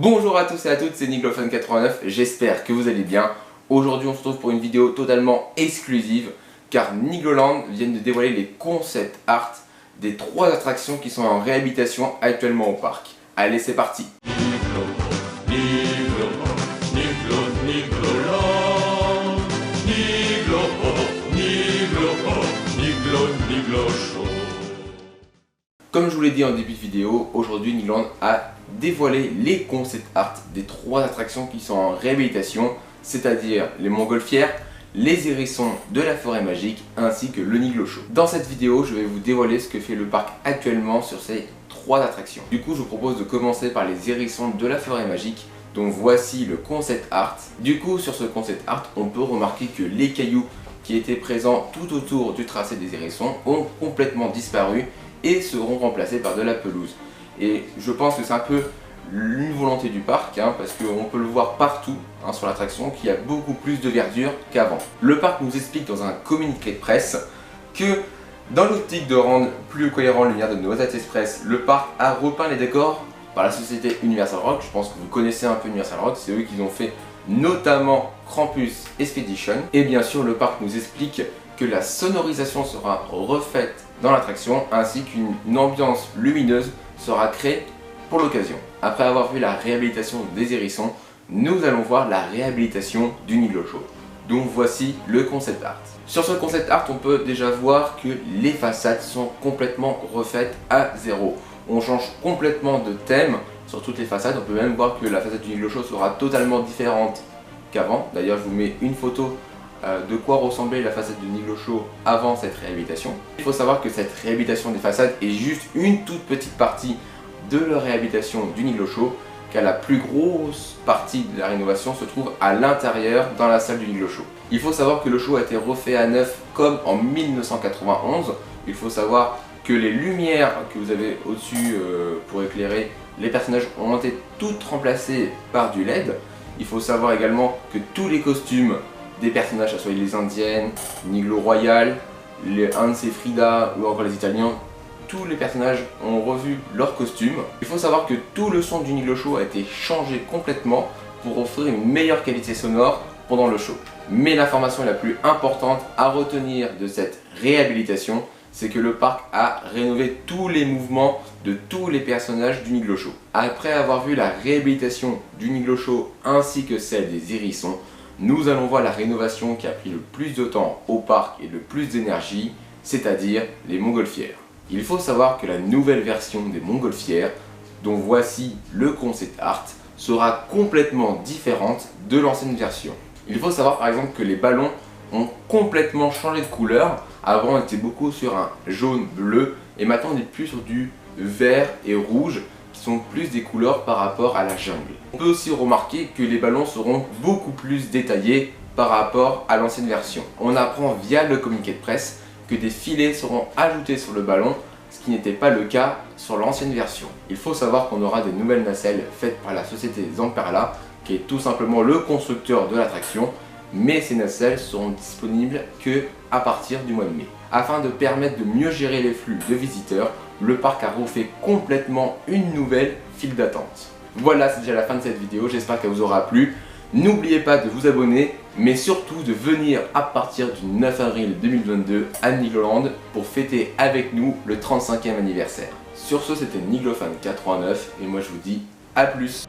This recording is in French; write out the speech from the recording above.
Bonjour à tous et à toutes, c'est Niglofun89, j'espère que vous allez bien. Aujourd'hui on se retrouve pour une vidéo totalement exclusive car Nigloland vient de dévoiler les concept art des 3 attractions qui sont en réhabilitation actuellement au parc. Allez, c'est parti. Comme je vous l'ai dit en début de vidéo, aujourd'hui Nigloland a dévoilé les concept art des 3 attractions qui sont en réhabilitation, c'est-à-dire les montgolfières, les hérissons de la forêt magique ainsi que le Niglo Show. Dans cette vidéo, je vais vous dévoiler ce que fait le parc actuellement sur ces 3 attractions. Du coup, je vous propose de commencer par les hérissons de la forêt magique, dont voici le concept art. Du coup, sur ce concept art, on peut remarquer que les cailloux qui étaient présents tout autour du tracé des hérissons ont complètement disparu et seront remplacés par de la pelouse. Et je pense que c'est un peu une volonté du parc, parce qu'on peut le voir partout sur l'attraction, qu'il y a beaucoup plus de verdure qu'avant. Le parc nous explique dans un communiqué de presse que dans l'optique de rendre plus cohérent l'univers de Noisette Express, le parc a repeint les décors par la société Universal Rock. Je pense que vous connaissez un peu Universal Rock, c'est eux qui ont fait notamment Krampus Expedition. Et bien sûr, le parc nous explique que la sonorisation sera refaite dans l'attraction ainsi qu'une ambiance lumineuse sera créée pour l'occasion. Après avoir vu la réhabilitation des hérissons, nous allons voir la réhabilitation du Niglo Show. Donc voici le concept art. Sur ce concept art, on peut déjà voir que les façades sont complètement refaites à zéro. On change complètement de thème sur toutes les façades. On peut même voir que la façade du Niglo Show sera totalement différente qu'avant. D'ailleurs, je vous mets une photo de quoi ressemblait la façade du Niglo Show avant cette réhabilitation. Il faut savoir que cette réhabilitation des façades est juste une toute petite partie de la réhabilitation du Niglo Show, car la plus grosse partie de la rénovation se trouve à l'intérieur dans la salle du Niglo Show. Il faut savoir que le show a été refait à neuf comme en 1991. Il faut savoir que les lumières que vous avez au-dessus pour éclairer les personnages ont été toutes remplacées par du LED. Il faut savoir également que tous les costumes des personnages, que ce soit les indiennes, Niglo Royal, les Hans et Frida ou encore les Italiens, tous les personnages ont revu leurs costumes. Il faut savoir que tout le son du Niglo Show a été changé complètement pour offrir une meilleure qualité sonore pendant le show. Mais l'information la plus importante à retenir de cette réhabilitation, c'est que le parc a rénové tous les mouvements de tous les personnages du Niglo Show. Après avoir vu la réhabilitation du Niglo Show ainsi que celle des hérissons, nous allons voir la rénovation qui a pris le plus de temps au parc et le plus d'énergie, c'est-à-dire les montgolfières. Il faut savoir que la nouvelle version des montgolfières, dont voici le concept art, sera complètement différente de l'ancienne version. Il faut savoir par exemple que les ballons ont complètement changé de couleur. Avant on était beaucoup sur un jaune bleu et maintenant on est plus sur du vert et rouge, qui sont plus des couleurs par rapport à la jungle. On peut aussi remarquer que les ballons seront beaucoup plus détaillés par rapport à l'ancienne version. On apprend via le communiqué de presse que des filets seront ajoutés sur le ballon, ce qui n'était pas le cas sur l'ancienne version. Il faut savoir qu'on aura des nouvelles nacelles faites par la société Zamperla, qui est tout simplement le constructeur de l'attraction, mais ces nacelles seront disponibles que à partir du mois de mai. Afin de permettre de mieux gérer les flux de visiteurs, le parc a refait complètement une nouvelle file d'attente. Voilà, c'est déjà la fin de cette vidéo, j'espère qu'elle vous aura plu. N'oubliez pas de vous abonner, mais surtout de venir à partir du 9 avril 2022 à Nigloland pour fêter avec nous le 35e anniversaire. Sur ce, c'était Niglofun89 et moi je vous dis à plus.